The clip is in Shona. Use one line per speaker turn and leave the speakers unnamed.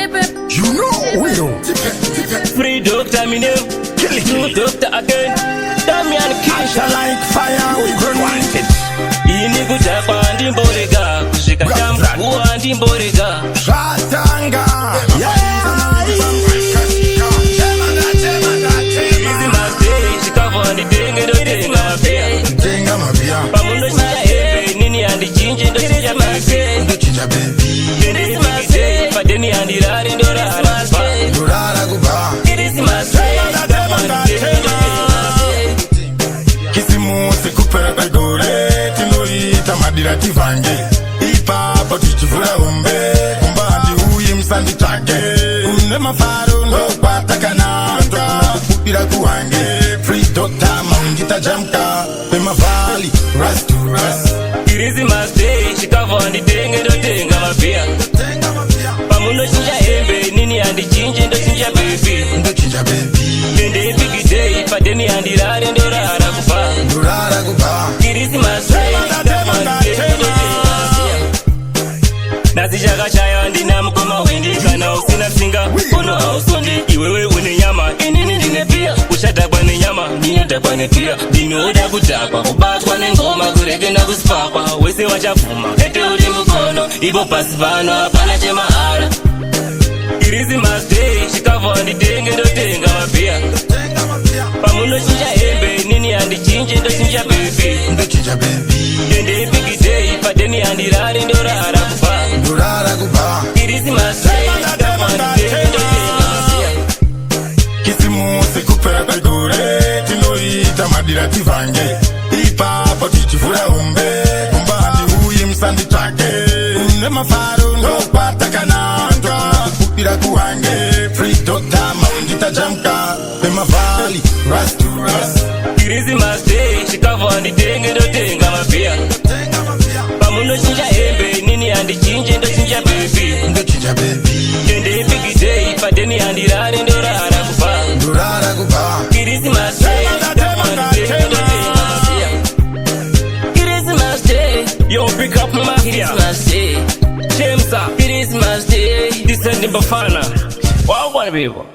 You know we don't.
Free doctor, me name. True doctor again. Damian King.
I like fire, we burn wanted.
Ini kuchapa ndimborega. Kushika jambu kuwa ndimborega.
Shatanga.
Easy my day. Chikava nditenge dotenga mapia. Pamundo shija ebe. Nini andi chinje ndo shija mapia. Easy my day. Padeni andi rari ndo rara kuba. Easy my day.
Kisimuse Kupera Kwegore tinoita madira tivange ipapa tichivura umbe kumbandi uyi msandi tage une mafaro ndopatakana ndokupira kuwange free doctor maungita jamka pemavali ras to ras.
Irizi masday chikava nditenge ndotenga mapia. Pamundo chinja hembe nini andi chinje ndo chinja baby. Nende big day padeni andi rare ndo rara kuba. Irizi masday Nazijaka chaya ndina mkoma Hwindi kana usina singa ono hausondi iwewe une nyama inini ndine pia ushadakwa ne nyama niyodakwa ne pia dinoda kutakwa kubatwa nengoma kurege na kusipakwa wese wachafuma ete uli mukono ibo pasi pano hapana chemahara. Irizi masday chikava nditenge ndotenga mapia. Pamundo chinja hembe nini andi chinje ndo chinja baby. Nende big day padeni andi rari ndo rara kuba. Irizi masday
Kisimuse Kupera Kwegore tinoita madira tivange ipapa tichivura umbe kumbandi uyi msandi tage une mafaro ndopatakana ndokupira kuwange free doctor maungita jamka pemavali ras to ras.
Irizi masday chikava nditenge ndotenga mapia. Pamundo chinja hembe nini andi chinje ndo chinja baby. Nende big day padeni andi rari ndo rara kuba. Irizi masday Irizi masday yo pick up my here. James up. Irizi masday descending Bafana. Wow, what people.